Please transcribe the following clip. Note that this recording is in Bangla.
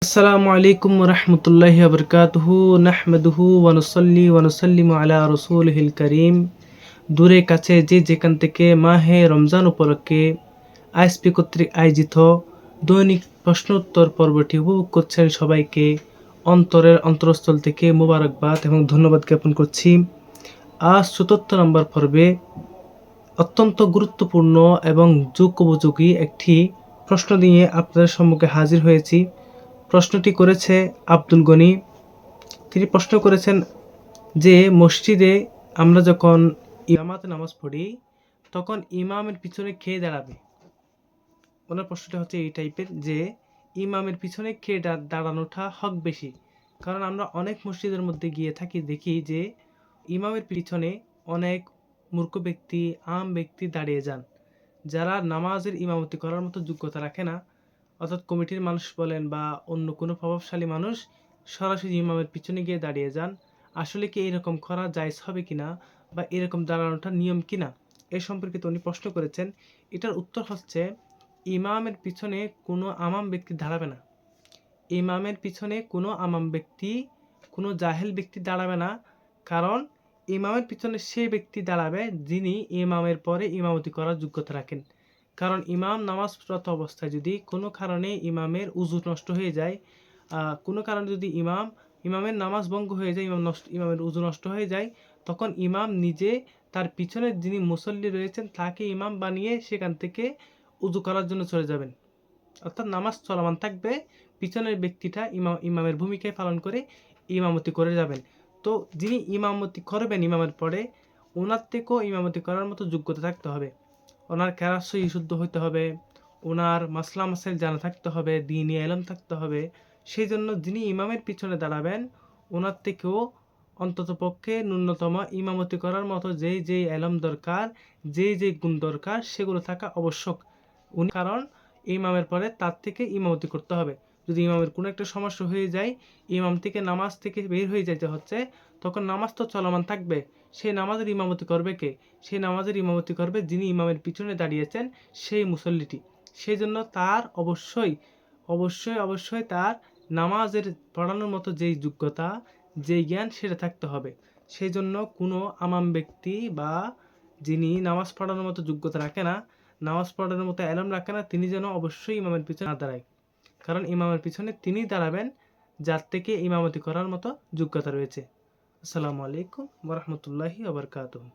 আসসালামু আলাইকুম রহমতুল্লাহি আবরকাতুহু নাহমাদুহু ওয়া নুসাল্লি ওয়া নুসাল্লিমু আলা রাসূলিহিল কারীম। দূরে কাছে যে যেখান থেকে মাহে রমজান উপলক্ষে আইএসপি কর্তৃক আয়োজিত দৈনিক প্রশ্ন উত্তর পর্বটি উপভোগ করছেন সবাইকে অন্তরের অন্তরস্থল থেকে মোবারকবাদ এবং ধন্যবাদ জ্ঞাপন করছি। আজ ৭৪ নম্বর পর্বে অত্যন্ত গুরুত্বপূর্ণ এবং যুগোপযোগী একটি প্রশ্ন নিয়ে আপনাদের সম্মুখে হাজির হয়েছি। প্রশ্নটি করেছে আব্দুল গনি। তিনি প্রশ্ন করেছেন যে মসজিদে আমরা যখন জামাতে নামাজ পড়ি তখন ইমামের পিছনে কে দাঁড়াবে। ওনার প্রশ্নটা হচ্ছে এই টাইপের যে ইমামের পিছনে কে দাঁড়ানোটা হক বেশি। কারণ আমরা অনেক মসজিদের মধ্যে গিয়ে থাকি, দেখি যে ইমামের পিছনে অনেক মূর্খ ব্যক্তি, আম ব্যক্তি দাঁড়িয়ে যান, যারা নামাজের ইমামতি করার মতো যোগ্যতা রাখে না। অর্থাৎ কমিটির মানুষ বলেন বা অন্য কোনো প্রভাবশালী মানুষ সরাসরি ইমামের পিছনে গিয়ে দাঁড়িয়ে যান। আসলে কি এরকম করা জায়েজ হবে কিনা বা এরকম দাঁড়ানোটা নিয়ম কিনা, এ সম্পর্কিত উনি প্রশ্ন করেছেন। এটার উত্তর হচ্ছে ইমামের পিছনে কোনো আমাম ব্যক্তি দাঁড়াবে না। ইমামের পিছনে কোনো আমাম ব্যক্তি, কোনো জাহেল ব্যক্তি দাঁড়াবে না। কারণ ইমামের পিছনে সেই ব্যক্তি দাঁড়াবে যিনি ইমামের পরে ইমামতি করার যোগ্যতা রাখেন। কারণ ইমাম নামাজরত অবস্থায় যদি কোনো কারণে ইমামের উযু নষ্ট হয়ে যায়, কোনো কারণে যদি ইমামের নামাজ ভঙ্গ হয়ে যায়, ইমামের উযু নষ্ট হয়ে যায়, তখন ইমাম নিজে তার পিছনে যিনি মুসল্লি রয়েছেন তাকে ইমাম বানিয়ে সেখান থেকে উযু করার জন্য চলে যাবেন। অর্থাৎ নামাজ চলমান থাকবে, পিছনের ব্যক্তিটা ইমামের ভূমিকায় পালন করে ইমামতি করে যাবেন। তো যিনি ইমামতি করবেন ইমামের পরে, ওনার থেকেও ইমামতি করার মতো যোগ্যতা থাকতে হবে। ওনার কেরাত সহি শুদ্ধ হতে হবে, ওনার মাসলা মাসাইল জানা থাকতে হবে, দ্বীনি ইলম থাকতে হবে। সেই জন্য যিনি ইমামের পিছনে দাঁড়াবেন ওনার থেকেও অন্ততপক্ষে ন্যূনতম ইমামতি করার মতো যেই ইলম দরকার, যেই গুণ দরকার সেগুলো থাকা আবশ্যক। কারণ ইমামের পরে তার থেকে ইমামতি করতে হবে। যদি ইমামের কোনো একটা সমস্যা হয়ে যায়, ইমাম থেকে নামাজ থেকে বের হয়ে যেতে হচ্ছে, তখন নামাজ তো চলমান থাকবে। সেই নামাজের ইমামতি করবে কে? সেই নামাজের ইমামতি করবে যিনি ইমামের পিছনে দাঁড়িয়েছেন, সেই মুসল্লিটি। সেই জন্য তার অবশ্যই তার নামাজের পড়ানোর মতো যেই যোগ্যতা, যেই জ্ঞান সেটা থাকতে হবে। সেই জন্য কোনো আমাম ব্যক্তি বা যিনি নামাজ পড়ানোর মতো যোগ্যতা রাখে না, নামাজ পড়ানোর মতো এলম রাখে না, তিনি যেন অবশ্যই ইমামের পিছনে না দাঁড়ায়। কারণ ইমামের পিছনে তিনিই দাঁড়াবেন যার থেকে ইমামতি করার মতো যোগ্যতা রয়েছে। আসসালামু আলাইকুম ওয়া রাহমাতুল্লাহি ওয়া বারাকাতুহু।